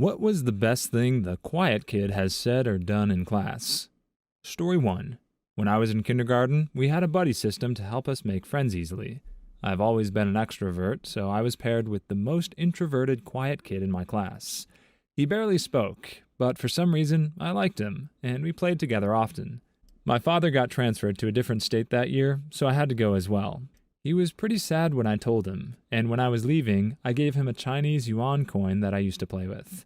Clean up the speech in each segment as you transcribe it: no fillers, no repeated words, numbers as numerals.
What was the best thing the quiet kid has said or done in class? Story 1. When I was in kindergarten, we had a buddy system to help us make friends easily. I've always been an extrovert, so I was paired with the most introverted quiet kid in my class. He barely spoke, but for some reason, I liked him, and we played together often. My father got transferred to a different state that year, so I had to go as well. He was pretty sad when I told him, and when I was leaving, I gave him a Chinese yuan coin that I used to play with.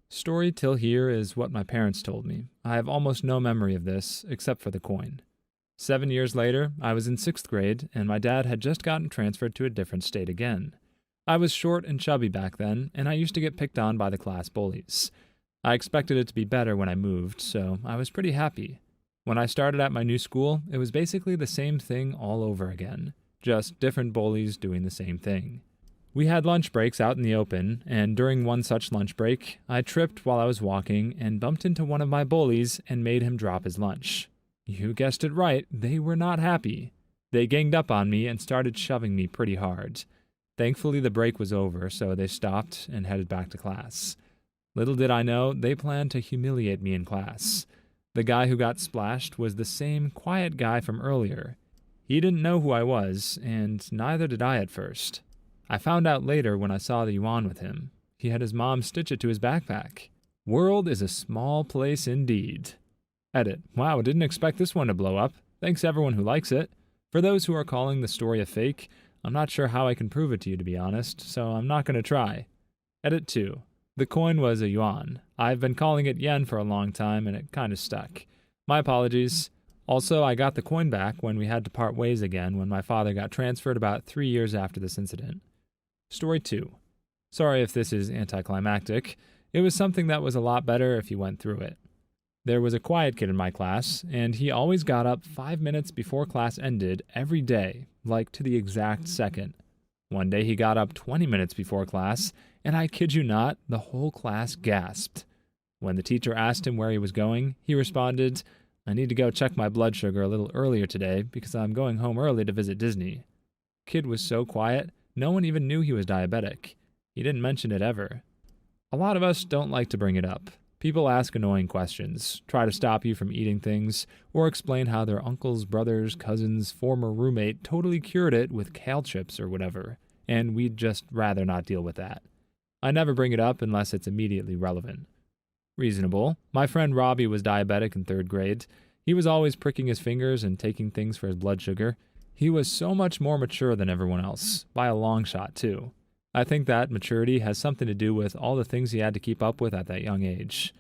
Story till here is what my parents told me. I have almost no memory of this, except for the coin. 7 years later, I was in 6th grade, and my dad had just gotten transferred to a different state again. I was short and chubby back then, and I used to get picked on by the class bullies. I expected it to be better when I moved, so I was pretty happy. When I started at my new school, it was basically the same thing all over again, just different bullies doing the same thing. We had lunch breaks out in the open, and during one such lunch break, I tripped while I was walking and bumped into one of my bullies and made him drop his lunch. You guessed it right, they were not happy. They ganged up on me and started shoving me pretty hard. Thankfully, the break was over, so they stopped and headed back to class. Little did I know, they planned to humiliate me in class. The guy who got splashed was the same quiet guy from earlier. He didn't know who I was, and neither did I at first. I found out later when I saw the yuan with him. He had his mom stitch it to his backpack. World is a small place indeed. Edit. Wow, didn't expect this one to blow up. Thanks everyone who likes it. For those who are calling the story a fake, I'm not sure how I can prove it to you, to be honest, so I'm not going to try. Edit 2. The coin was a yuan. I've been calling it yen for a long time, and it kind of stuck. My apologies. Also, I got the coin back when we had to part ways again when my father got transferred about 3 years after this incident. Story 2. Sorry if this is anticlimactic. It was something that was a lot better if you went through it. There was a quiet kid in my class, and he always got up 5 minutes before class ended every day, like to the exact second. One day he got up 20 minutes before class, and I kid you not, the whole class gasped. When the teacher asked him where he was going, he responded, "I need to go check my blood sugar a little earlier today because I'm going home early to visit Disney." Kid was so quiet, no one even knew he was diabetic. He didn't mention it ever. A lot of us don't like to bring it up. People ask annoying questions, try to stop you from eating things, or explain how their uncle's brother's cousin's former roommate totally cured it with kale chips or whatever, and we'd just rather not deal with that. I never bring it up unless it's immediately relevant. Reasonable. My friend Robbie was diabetic in 3rd grade. He was always pricking his fingers and taking things for his blood sugar. He was so much more mature than everyone else, by a long shot too. I think that maturity has something to do with all the things he had to keep up with at that young age.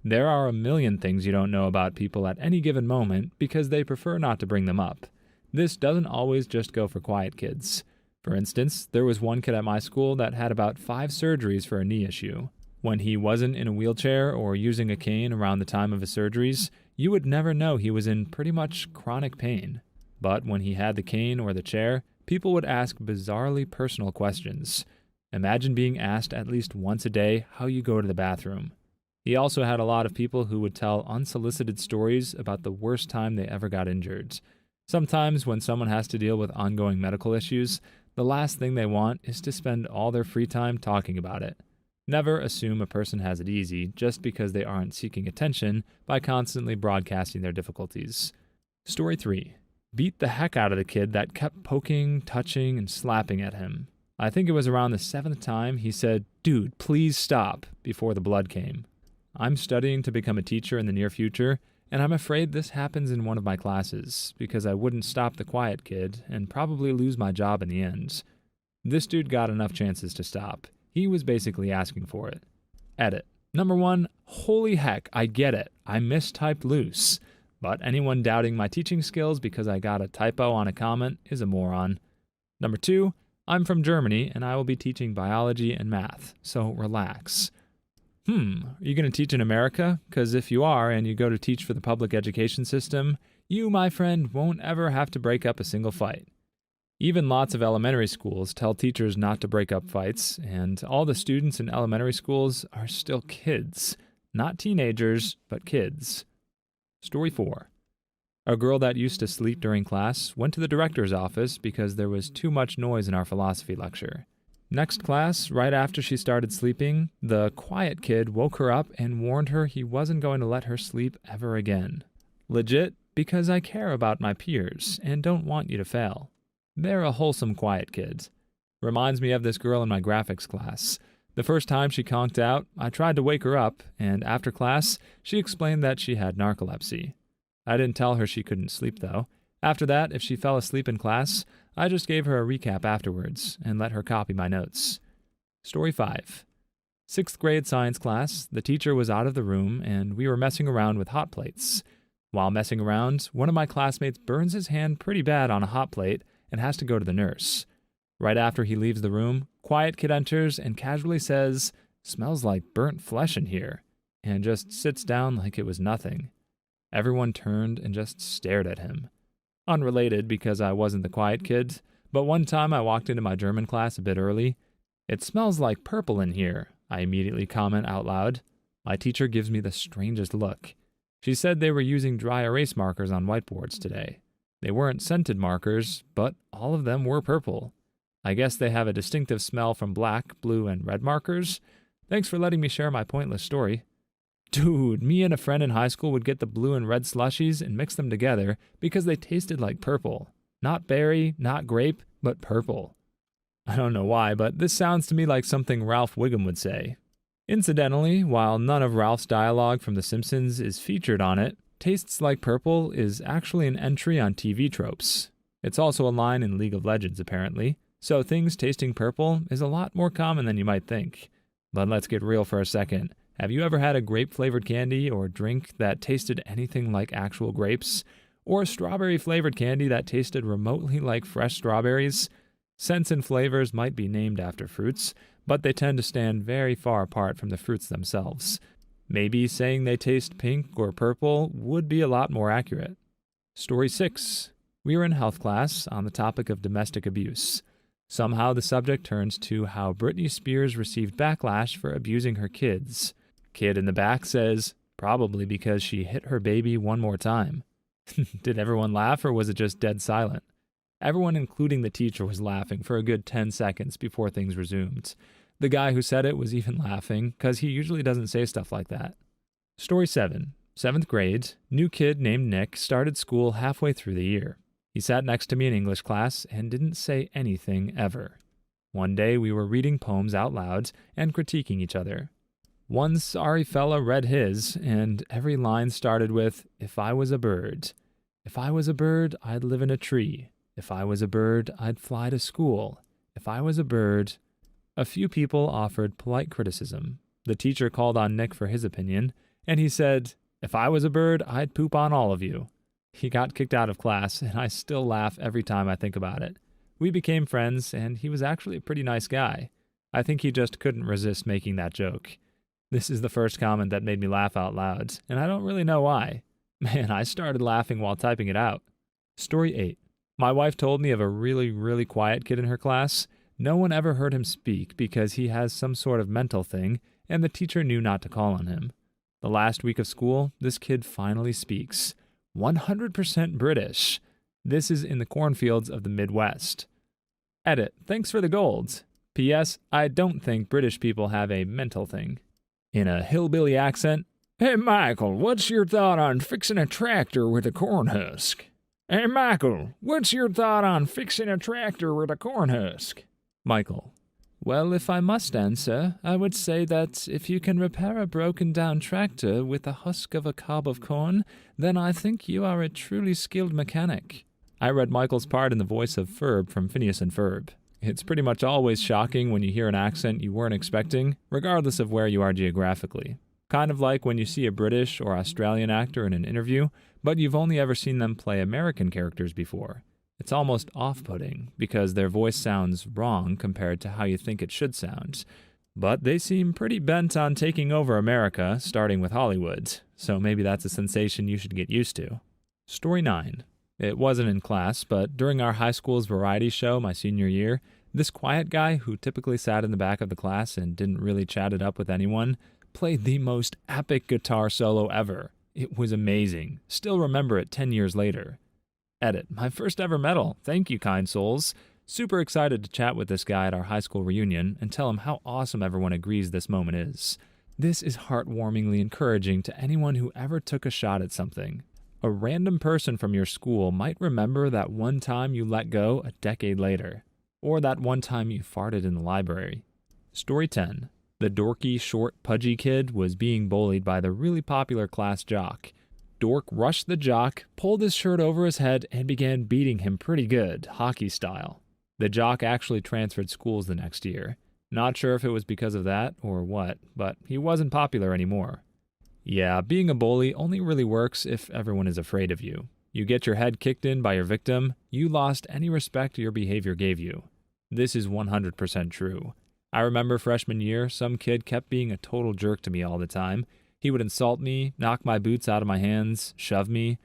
There are a million things you don't know about people at any given moment because they prefer not to bring them up. This doesn't always just go for quiet kids. For instance, there was one kid at my school that had about 5 surgeries for a knee issue. When he wasn't in a wheelchair or using a cane around the time of his surgeries, you would never know he was in pretty much chronic pain. But when he had the cane or the chair, people would ask bizarrely personal questions. Imagine being asked at least once a day how you go to the bathroom. He also had a lot of people who would tell unsolicited stories about the worst time they ever got injured. Sometimes when someone has to deal with ongoing medical issues, the last thing they want is to spend all their free time talking about it. Never assume a person has it easy just because they aren't seeking attention by constantly broadcasting their difficulties. Story 3. Beat the heck out of the kid that kept poking, touching, and slapping at him. I think it was around the 7th time he said, "Dude, please stop," before the blood came. I'm studying to become a teacher in the near future, and I'm afraid this happens in one of my classes because I wouldn't stop the quiet kid and probably lose my job in the end. This dude got enough chances to stop. He was basically asking for it. Edit. Number 1, holy heck, I get it. I mistyped loose. But anyone doubting my teaching skills because I got a typo on a comment is a moron. Number 2, I'm from Germany and I will be teaching biology and math, so relax. Are you going to teach in America? Because if you are and you go to teach for the public education system, you, my friend, won't ever have to break up a single fight. Even lots of elementary schools tell teachers not to break up fights, and all the students in elementary schools are still kids. Not teenagers, but kids. Story 4. A girl that used to sleep during class went to the director's office because there was too much noise in our philosophy lecture. Next class, right after she started sleeping, the quiet kid woke her up and warned her he wasn't going to let her sleep ever again. Legit, because I care about my peers and don't want you to fail. They're a wholesome quiet kid. Reminds me of this girl in my graphics class. The first time she conked out, I tried to wake her up, and after class, she explained that she had narcolepsy. I didn't tell her she couldn't sleep, though. After that, if she fell asleep in class, I just gave her a recap afterwards and let her copy my notes. Story 5. 6th grade science class, the teacher was out of the room and we were messing around with hot plates. While messing around, one of my classmates burns his hand pretty bad on a hot plate and has to go to the nurse. Right after he leaves the room, quiet kid enters and casually says, "Smells like burnt flesh in here," and just sits down like it was nothing. Everyone turned and just stared at him. Unrelated because I wasn't the quiet kid, but one time I walked into my German class a bit early. "It smells like purple in here," I immediately comment out loud. My teacher gives me the strangest look. She said they were using dry erase markers on whiteboards today. They weren't scented markers, but all of them were purple. I guess they have a distinctive smell from black, blue, and red markers. Thanks for letting me share my pointless story. Dude, me and a friend in high school would get the blue and red slushies and mix them together because they tasted like purple. Not berry, not grape, but purple. I don't know why, but this sounds to me like something Ralph Wiggum would say. Incidentally, while none of Ralph's dialogue from The Simpsons is featured on it, "Tastes like purple" is actually an entry on TV Tropes. It's also a line in League of Legends, apparently, so things tasting purple is a lot more common than you might think. But let's get real for a second. Have you ever had a grape-flavored candy or drink that tasted anything like actual grapes? Or a strawberry-flavored candy that tasted remotely like fresh strawberries? Scents and flavors might be named after fruits, but they tend to stand very far apart from the fruits themselves. Maybe saying they taste pink or purple would be a lot more accurate. Story 6. We were in health class on the topic of domestic abuse. Somehow the subject turns to how Britney Spears received backlash for abusing her kids. Kid in the back says, probably because she hit her baby one more time. Did everyone laugh or was it just dead silent? Everyone, including the teacher, was laughing for a good 10 seconds before things resumed. The guy who said it was even laughing, because he usually doesn't say stuff like that. Story 7. 7th grade, new kid named Nick started school halfway through the year. He sat next to me in English class and didn't say anything ever. One day we were reading poems out loud and critiquing each other. One sorry fella read his, and every line started with, "If I was a bird. If I was a bird, I'd live in a tree. If I was a bird, I'd fly to school. If I was a bird..." A few people offered polite criticism. The teacher called on Nick for his opinion, and he said, "If I was a bird, I'd poop on all of you." He got kicked out of class, and I still laugh every time I think about it. We became friends, and he was actually a pretty nice guy. I think he just couldn't resist making that joke. This is the first comment that made me laugh out loud, and I don't really know why. Man, I started laughing while typing it out. Story 8. My wife told me of a really quiet kid in her class. No one ever heard him speak because he has some sort of mental thing, and the teacher knew not to call on him. The last week of school, this kid finally speaks. 100% British. This is in the cornfields of the Midwest. Edit. Thanks for the gold. P.S. I don't think British people have a mental thing. In a hillbilly accent, "Hey, Michael, what's your thought on fixing a tractor with a corn husk? Hey, Michael, what's your thought on fixing a tractor with a corn husk?" Michael: "Well, if I must answer, I would say that if you can repair a broken-down tractor with the husk of a cob of corn, then I think you are a truly skilled mechanic." I read Michael's part in the voice of Ferb from Phineas and Ferb. It's pretty much always shocking when you hear an accent you weren't expecting, regardless of where you are geographically. Kind of like when you see a British or Australian actor in an interview, but you've only ever seen them play American characters before. It's almost off-putting, because their voice sounds wrong compared to how you think it should sound. But they seem pretty bent on taking over America, starting with Hollywood, so maybe that's a sensation you should get used to. Story 9. It wasn't in class, but during our high school's variety show my senior year, this quiet guy who typically sat in the back of the class and didn't really chat it up with anyone, played the most epic guitar solo ever. It was amazing. Still remember it 10 years later. Edit. My first ever medal. Thank you, kind souls. Super excited to chat with this guy at our high school reunion and tell him how awesome everyone agrees this moment is. This is heartwarmingly encouraging to anyone who ever took a shot at something. A random person from your school might remember that one time you let go a decade later, or that one time you farted in the library. Story 10. The dorky, short, pudgy kid was being bullied by the really popular class jock. Dork rushed the jock, pulled his shirt over his head, and began beating him pretty good, hockey style. The jock actually transferred schools the next year. Not sure if it was because of that or what, but he wasn't popular anymore. Yeah, being a bully only really works if everyone is afraid of you. You get your head kicked in by your victim, you lost any respect your behavior gave you. This is 100% true. I remember freshman year, some kid kept being a total jerk to me all the time. He would insult me, knock my boots out of my hands, shove me.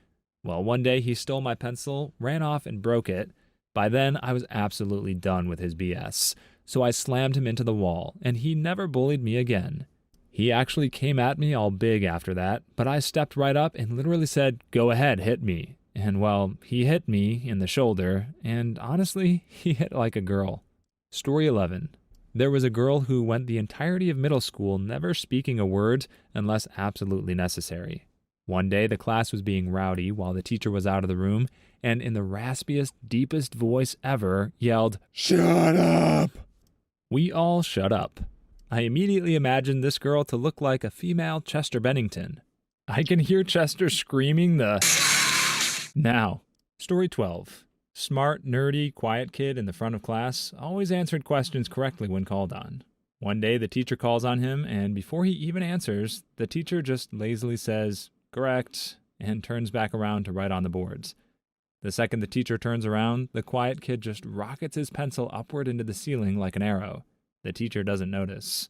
Well, one day he stole my pencil, ran off and broke it. By then, I was absolutely done with his BS. So I slammed him into the wall, and he never bullied me again. He actually came at me all big after that, but I stepped right up and literally said, "Go ahead, hit me." And well, he hit me in the shoulder, and honestly, he hit like a girl. Story 11. There was a girl who went the entirety of middle school never speaking a word unless absolutely necessary. One day, the class was being rowdy while the teacher was out of the room, and in the raspiest, deepest voice ever, yelled, "Shut up!" We all shut up. I immediately imagined this girl to look like a female Chester Bennington. I can hear Chester screaming the now. Story 12. Smart, nerdy, quiet kid in the front of class always answered questions correctly when called on. One day the teacher calls on him, and before he even answers, the teacher just lazily says, "Correct," and turns back around to write on the boards. The second the teacher turns around, the quiet kid just rockets his pencil upward into the ceiling like an arrow. The teacher doesn't notice.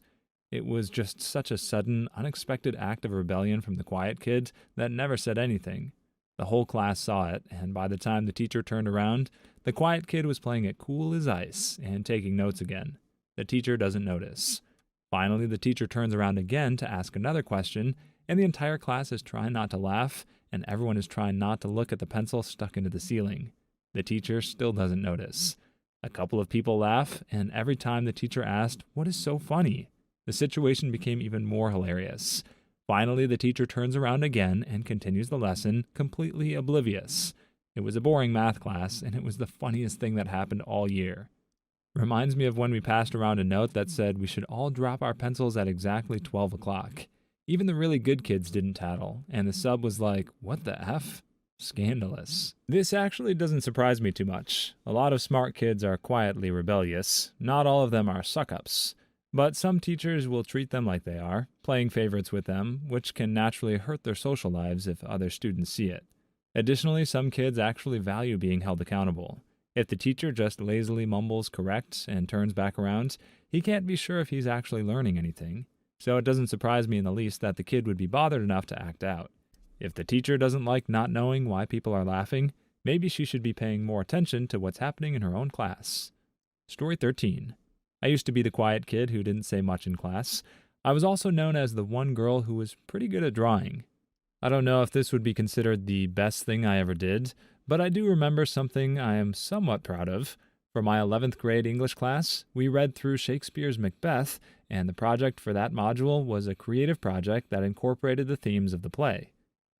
It was just such a sudden, unexpected act of rebellion from the quiet kid that never said anything. The whole class saw it, and by the time the teacher turned around, the quiet kid was playing it cool as ice and taking notes again. The teacher doesn't notice. Finally, the teacher turns around again to ask another question, and the entire class is trying not to laugh, and everyone is trying not to look at the pencil stuck into the ceiling. The teacher still doesn't notice. A couple of people laugh, and every time the teacher asked, "What is so funny?" the situation became even more hilarious. Finally, the teacher turns around again and continues the lesson, completely oblivious. It was a boring math class, and it was the funniest thing that happened all year. Reminds me of when we passed around a note that said we should all drop our pencils at exactly 12 o'clock. Even the really good kids didn't tattle, and the sub was like, "What the F?" Scandalous. This actually doesn't surprise me too much. A lot of smart kids are quietly rebellious. Not all of them are suck-ups. But some teachers will treat them like they are, playing favorites with them, which can naturally hurt their social lives if other students see it. Additionally, some kids actually value being held accountable. If the teacher just lazily mumbles correct and turns back around, he can't be sure if he's actually learning anything. So it doesn't surprise me in the least that the kid would be bothered enough to act out. If the teacher doesn't like not knowing why people are laughing, maybe she should be paying more attention to what's happening in her own class. Story 13. I used to be the quiet kid who didn't say much in class. I was also known as the one girl who was pretty good at drawing. I don't know if this would be considered the best thing I ever did, but I do remember something I am somewhat proud of. For my 11th grade English class, we read through Shakespeare's Macbeth, and the project for that module was a creative project that incorporated the themes of the play.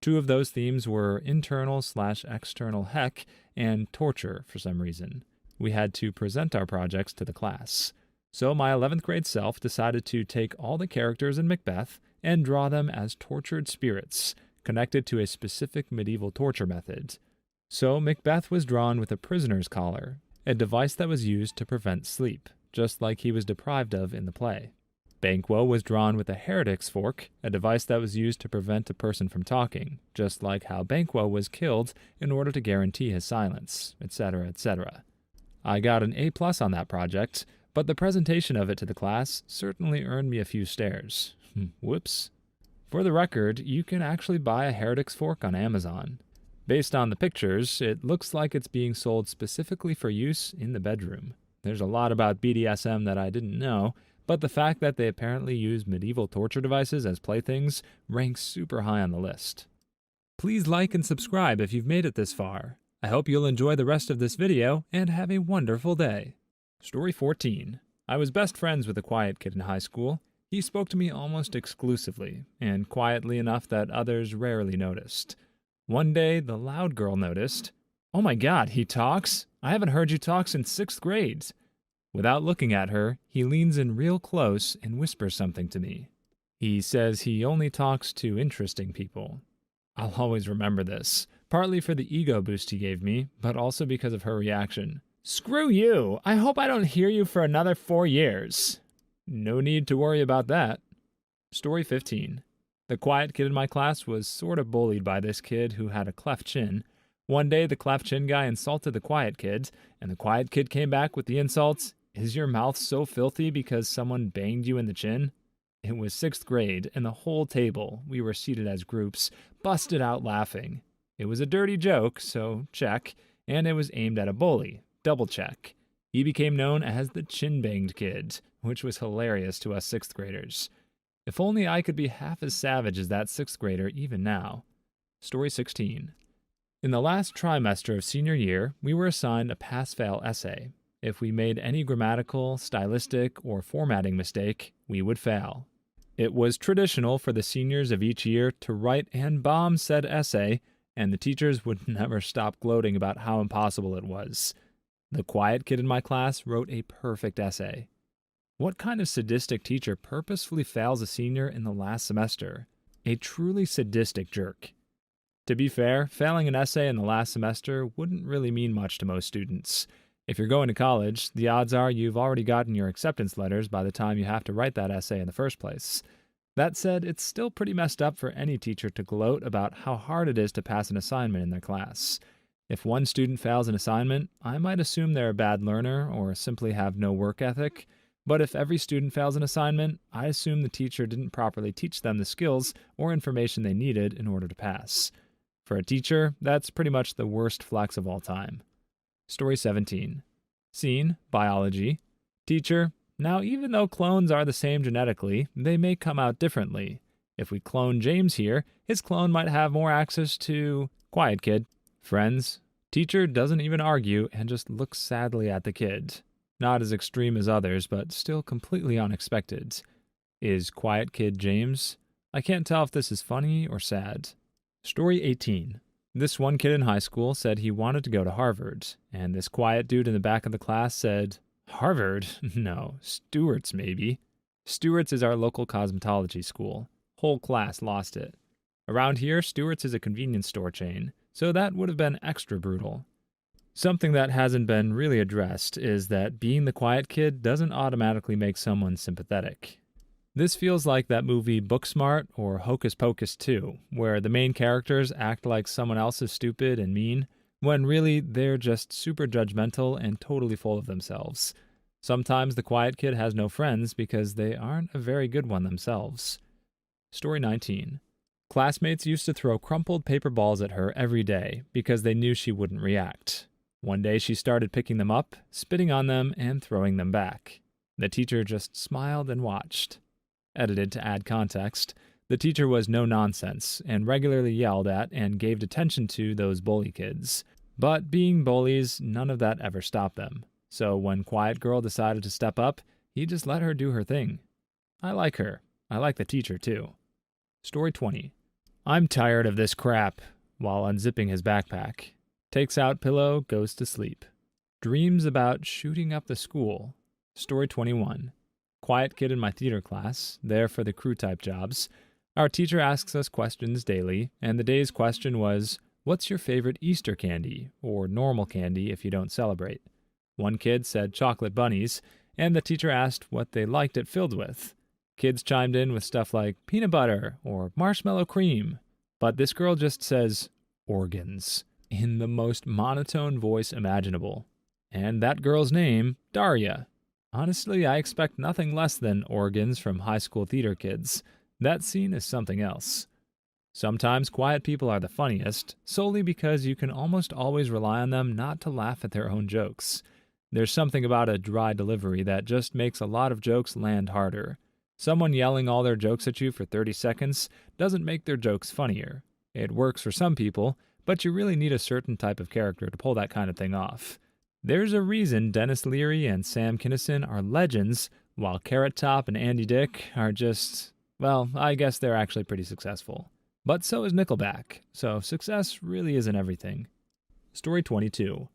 Two of those themes were internal/external heck and torture for some reason. We had to present our projects to the class. So my 11th grade self decided to take all the characters in Macbeth and draw them as tortured spirits, connected to a specific medieval torture method. So Macbeth was drawn with a prisoner's collar, a device that was used to prevent sleep, just like he was deprived of in the play. Banquo was drawn with a heretic's fork, a device that was used to prevent a person from talking, just like how Banquo was killed in order to guarantee his silence, etc., etc. I got an A+ on that project, but the presentation of it to the class certainly earned me a few stares. Whoops. For the record, you can actually buy a heretic's fork on Amazon. Based on the pictures, it looks like it's being sold specifically for use in the bedroom. There's a lot about BDSM that I didn't know, but the fact that they apparently use medieval torture devices as playthings ranks super high on the list. Please like and subscribe if you've made it this far. I hope you'll enjoy the rest of this video and have a wonderful day. Story 14. I was best friends with a quiet kid in high school. He spoke to me almost exclusively, and quietly enough that others rarely noticed. One day, the loud girl noticed. "Oh my God, he talks? I haven't heard you talk since 6th grade." Without looking at her, he leans in real close and whispers something to me. He says he only talks to interesting people. I'll always remember this, partly for the ego boost he gave me, but also because of her reaction. "Screw you! I hope I don't hear you for another 4 years." No need to worry about that. Story 15. The quiet kid in my class was sort of bullied by this kid who had a cleft chin. One day, the cleft chin guy insulted the quiet kid, and the quiet kid came back with the insults, "Is your mouth so filthy because someone banged you in the chin?" It was 6th grade, and the whole table, we were seated as groups, busted out laughing. It was a dirty joke, so check, and it was aimed at a bully, double check. He became known as the chin-banged kid, which was hilarious to us 6th graders. If only I could be half as savage as that 6th grader even now. Story 16. In the last trimester of senior year, we were assigned a pass-fail essay. If we made any grammatical, stylistic, or formatting mistake, we would fail. It was traditional for the seniors of each year to write and bomb said essay, and the teachers would never stop gloating about how impossible it was. The quiet kid in my class wrote a perfect essay. What kind of sadistic teacher purposefully fails a senior in the last semester? A truly sadistic jerk. To be fair, failing an essay in the last semester wouldn't really mean much to most students. If you're going to college, the odds are you've already gotten your acceptance letters by the time you have to write that essay in the first place. That said, it's still pretty messed up for any teacher to gloat about how hard it is to pass an assignment in their class. If one student fails an assignment, I might assume they're a bad learner or simply have no work ethic. But if every student fails an assignment, I assume the teacher didn't properly teach them the skills or information they needed in order to pass. For a teacher, that's pretty much the worst flex of all time. Story 17. Scene, biology. Teacher, now even though clones are the same genetically, they may come out differently. If we clone James here, his clone might have more access to... Quiet kid. Friends. Teacher doesn't even argue and just looks sadly at the kid. Not as extreme as others, but still completely unexpected. Is quiet kid James? I can't tell if this is funny or sad. Story 18. This one kid in high school said he wanted to go to Harvard, and this quiet dude in the back of the class said, "Harvard? No, Stewart's maybe." Stewart's is our local cosmetology school. Whole class lost it. Around here, Stewart's is a convenience store chain, so that would have been extra brutal. Something that hasn't been really addressed is that being the quiet kid doesn't automatically make someone sympathetic. This feels like that movie Booksmart or Hocus Pocus 2, where the main characters act like someone else is stupid and mean, when really they're just super judgmental and totally full of themselves. Sometimes the quiet kid has no friends because they aren't a very good one themselves. Story 19. Classmates used to throw crumpled paper balls at her every day because they knew she wouldn't react. One day she started picking them up, spitting on them, and throwing them back. The teacher just smiled and watched. Edited to add context, the teacher was no nonsense and regularly yelled at and gave detention to those bully kids. But being bullies, none of that ever stopped them. So when Quiet Girl decided to step up, he just let her do her thing. I like her. I like the teacher too. Story 20. I'm tired of this crap, while unzipping his backpack. Takes out pillow, goes to sleep. Dreams about shooting up the school. Story 21. Quiet kid in my theater class, there for the crew type jobs. Our teacher asks us questions daily, and the day's question was, "What's your favorite Easter candy?" or normal candy if you don't celebrate. One kid said chocolate bunnies, and the teacher asked what they liked it filled with. Kids chimed in with stuff like peanut butter or marshmallow cream. But this girl just says, "organs," in the most monotone voice imaginable. And that girl's name, Daria. Honestly, I expect nothing less than organs from high school theater kids. That scene is something else. Sometimes quiet people are the funniest, solely because you can almost always rely on them not to laugh at their own jokes. There's something about a dry delivery that just makes a lot of jokes land harder. Someone yelling all their jokes at you for 30 seconds doesn't make their jokes funnier. It works for some people, but you really need a certain type of character to pull that kind of thing off. There's a reason Dennis Leary and Sam Kinison are legends, while Carrot Top and Andy Dick are just, well, I guess they're actually pretty successful. But so is Nickelback, so success really isn't everything. Story 22.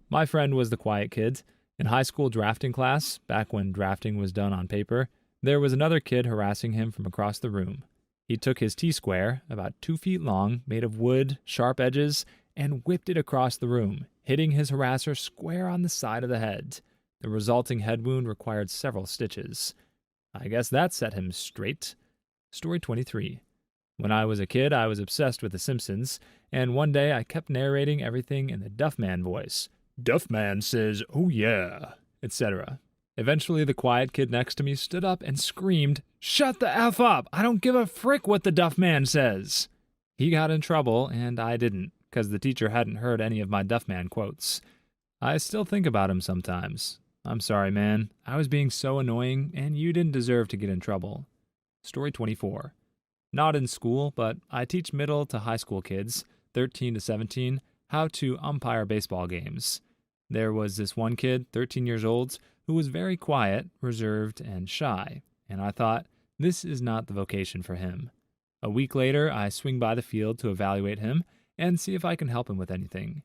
My friend was the quiet kid. In high school drafting class, back when drafting was done on paper, there was another kid harassing him from across the room. He took his T-square, about 2 feet long, made of wood, sharp edges, and whipped it across the room, hitting his harasser square on the side of the head. The resulting head wound required several stitches. I guess that set him straight. Story 23. When I was a kid, I was obsessed with The Simpsons, and one day I kept narrating everything in the Duffman voice. Duffman says, "Oh yeah," etc. Eventually, the quiet kid next to me stood up and screamed, "Shut the F up! I don't give a frick what the Duffman says!" He got in trouble, and I didn't, because the teacher hadn't heard any of my Duffman quotes. I still think about him sometimes. I'm sorry, man. I was being so annoying, and you didn't deserve to get in trouble. Story 24. Not in school, but I teach middle to high school kids, 13 to 17, how to umpire baseball games. There was this one kid, 13 years old, who was very quiet, reserved, and shy, and I thought, this is not the vocation for him. A week later, I swing by the field to evaluate him and see if I can help him with anything.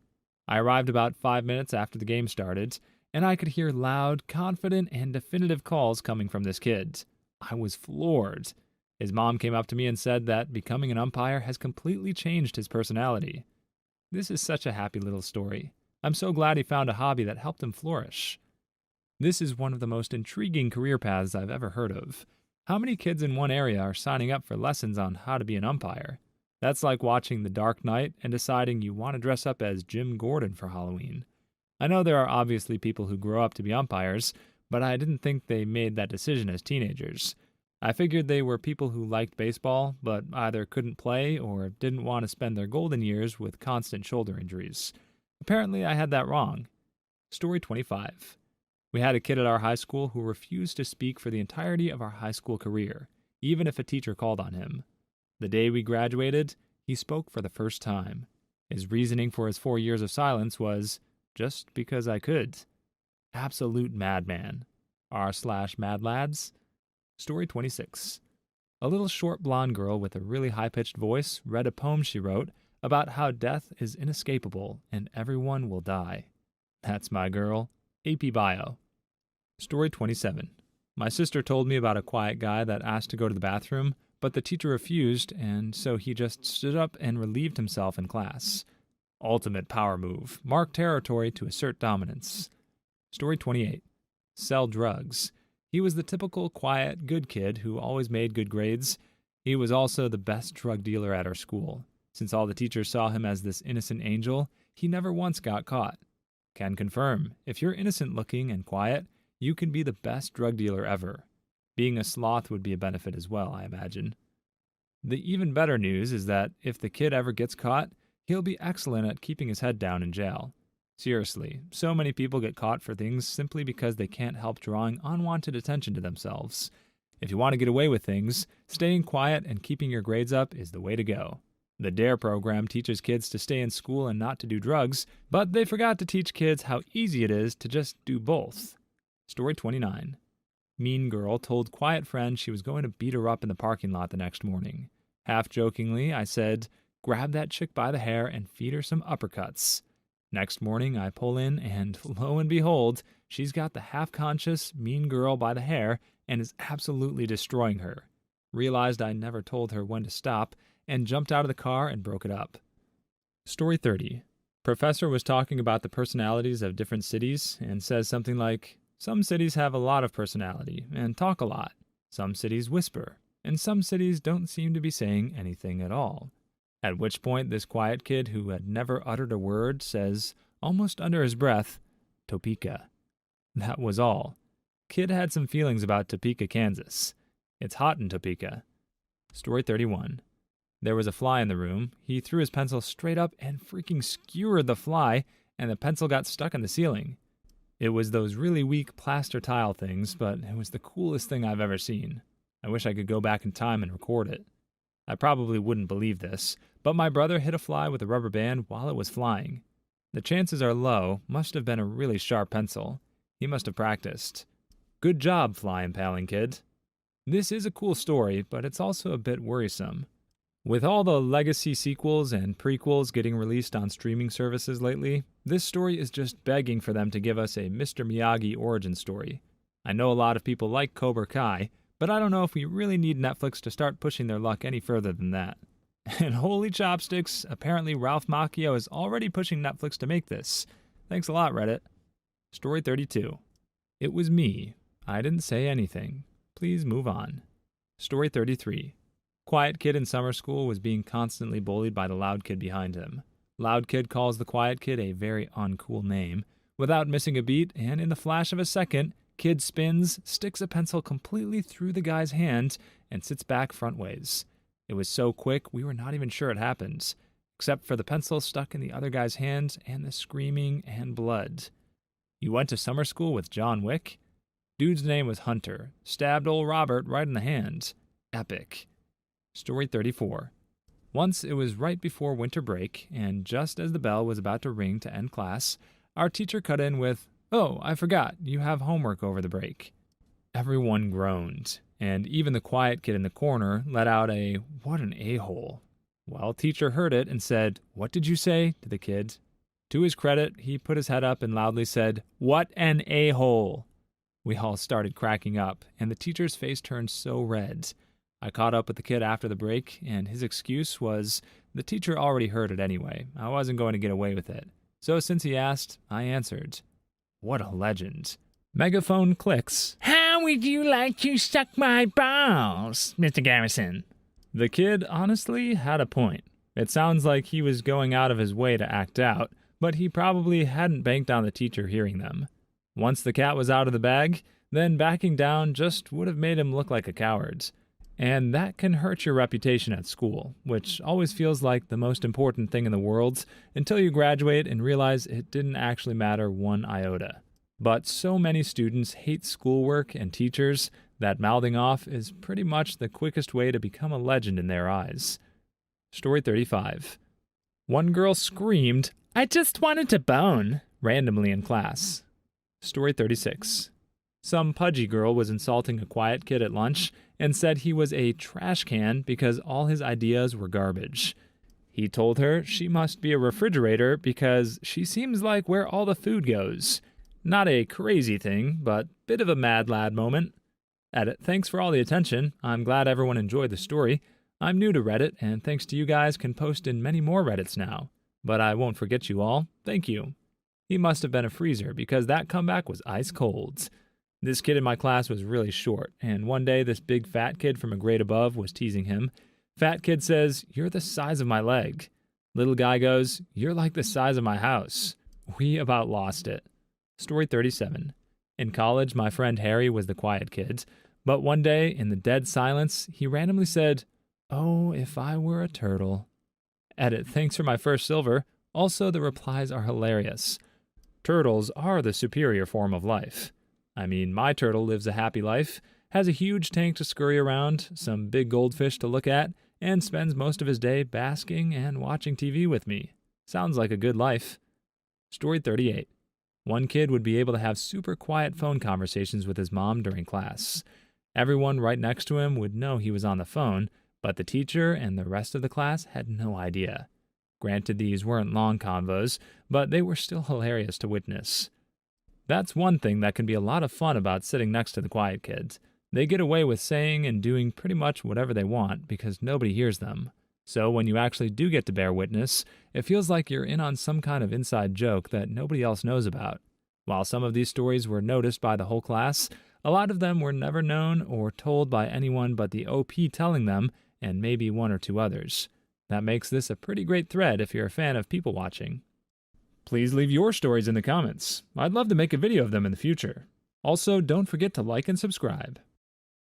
I arrived about 5 minutes after the game started, and I could hear loud, confident, and definitive calls coming from this kid. I was floored. His mom came up to me and said that becoming an umpire has completely changed his personality. This is such a happy little story. I'm so glad he found a hobby that helped him flourish. This is one of the most intriguing career paths I've ever heard of. How many kids in one area are signing up for lessons on how to be an umpire? That's like watching The Dark Knight and deciding you want to dress up as Jim Gordon for Halloween. I know there are obviously people who grow up to be umpires, but I didn't think they made that decision as teenagers. I figured they were people who liked baseball, but either couldn't play or didn't want to spend their golden years with constant shoulder injuries. Apparently, I had that wrong. Story 25. We had a kid at our high school who refused to speak for the entirety of our high school career, even if a teacher called on him. The day we graduated, he spoke for the first time. His reasoning for his 4 years of silence was, just because I could. Absolute madman. R/mad lads. Story 26. A little short blonde girl with a really high-pitched voice read a poem she wrote about how death is inescapable and everyone will die. That's my girl. AP Bio. Story 27. My sister told me about a quiet guy that asked to go to the bathroom, but the teacher refused, and so he just stood up and relieved himself in class. Ultimate power move. Mark territory to assert dominance. Story 28. Sell drugs. He was the typical quiet, good kid who always made good grades. He was also the best drug dealer at our school. Since all the teachers saw him as this innocent angel, he never once got caught. Can confirm, if you're innocent looking and quiet, you can be the best drug dealer ever. Being a sloth would be a benefit as well, I imagine. The even better news is that if the kid ever gets caught, he'll be excellent at keeping his head down in jail. Seriously, so many people get caught for things simply because they can't help drawing unwanted attention to themselves. If you want to get away with things, staying quiet and keeping your grades up is the way to go. The DARE program teaches kids to stay in school and not to do drugs, but they forgot to teach kids how easy it is to just do both. Story 29. Mean girl told quiet friend she was going to beat her up in the parking lot the next morning. Half jokingly, I said, grab that chick by the hair and feed her some uppercuts. Next morning, I pull in, and lo and behold, she's got the half-conscious, mean girl by the hair and is absolutely destroying her. Realized I never told her when to stop, and jumped out of the car and broke it up. Story 30. Professor was talking about the personalities of different cities and says something like, some cities have a lot of personality and talk a lot. Some cities whisper, and some cities don't seem to be saying anything at all. At which point, this quiet kid who had never uttered a word says, almost under his breath, Topeka. That was all. Kid had some feelings about Topeka, Kansas. It's hot in Topeka. Story 31. There was a fly in the room. He threw his pencil straight up and freaking skewered the fly, and the pencil got stuck in the ceiling. It was those really weak plaster tile things, but it was the coolest thing I've ever seen. I wish I could go back in time and record it. I probably wouldn't believe this, but my brother hit a fly with a rubber band while it was flying. The chances are low, must have been a really sharp pencil. He must have practiced. Good job, fly impaling kid. This is a cool story, but it's also a bit worrisome. With all the legacy sequels and prequels getting released on streaming services lately, this story is just begging for them to give us a Mr. Miyagi origin story. I know a lot of people like Cobra Kai, but I don't know if we really need Netflix to start pushing their luck any further than that. And holy chopsticks, apparently Ralph Macchio is already pushing Netflix to make this. Thanks a lot, Reddit. Story 32. It was me. I didn't say anything. Please move on. Story 33. Quiet kid in summer school was being constantly bullied by the loud kid behind him. Loud kid calls the quiet kid a very uncool name. Without missing a beat, and in the flash of a second, kid spins, sticks a pencil completely through the guy's hand, and sits back frontways. It was so quick, we were not even sure it happened, except for the pencil stuck in the other guy's hand and the screaming and blood. You went to summer school with John Wick? Dude's name was Hunter. Stabbed old Robert right in the hand. Epic. Story 34. Once it was right before winter break, and just as the bell was about to ring to end class, our teacher cut in with, "Oh, I forgot, you have homework over the break." Everyone groaned, and even the quiet kid in the corner let out a, "What an a-hole." Well, teacher heard it and said, "What did you say?" to the kid. To his credit, he put his head up and loudly said, "What an a-hole." We all started cracking up, and the teacher's face turned so red. I caught up with the kid after the break, and his excuse was the teacher already heard it anyway. I wasn't going to get away with it. So since he asked, I answered. What a legend. Megaphone clicks. "How would you like to suck my balls, Mr. Garrison?" The kid honestly had a point. It sounds like he was going out of his way to act out, but he probably hadn't banked on the teacher hearing them. Once the cat was out of the bag, then backing down just would have made him look like a coward. And that can hurt your reputation at school, which always feels like the most important thing in the world until you graduate and realize it didn't actually matter one iota. But so many students hate schoolwork and teachers that mouthing off is pretty much the quickest way to become a legend in their eyes. Story 35. One girl screamed, "I just wanted to bone," randomly in class. Story 36. Some pudgy girl was insulting a quiet kid at lunch and said he was a trash can because all his ideas were garbage. He told her she must be a refrigerator because she seems like where all the food goes. Not a crazy thing, but bit of a mad lad moment. Edit, thanks for all the attention. I'm glad everyone enjoyed the story. I'm new to Reddit, and thanks to you guys can post in many more Reddits now. But I won't forget you all. Thank you. He must have been a freezer because that comeback was ice cold. This kid in my class was really short, and one day this big fat kid from a grade above was teasing him. Fat kid says, "You're the size of my leg." Little guy goes, "You're like the size of my house." We about lost it. Story 37. In college, my friend Harry was the quiet kid, but one day, in the dead silence, he randomly said, "Oh, if I were a turtle." Edit, thanks for my first silver. Also, the replies are hilarious. Turtles are the superior form of life. I mean, my turtle lives a happy life, has a huge tank to scurry around, some big goldfish to look at, and spends most of his day basking and watching TV with me. Sounds like a good life. Story 38. One kid would be able to have super quiet phone conversations with his mom during class. Everyone right next to him would know he was on the phone, but the teacher and the rest of the class had no idea. Granted, these weren't long convos, but they were still hilarious to witness. That's one thing that can be a lot of fun about sitting next to the quiet kids. They get away with saying and doing pretty much whatever they want because nobody hears them. So when you actually do get to bear witness, it feels like you're in on some kind of inside joke that nobody else knows about. While some of these stories were noticed by the whole class, a lot of them were never known or told by anyone but the OP telling them and maybe one or two others. That makes this a pretty great thread if you're a fan of people watching. Please leave your stories in the comments. I'd love to make a video of them in the future. Also, don't forget to like and subscribe.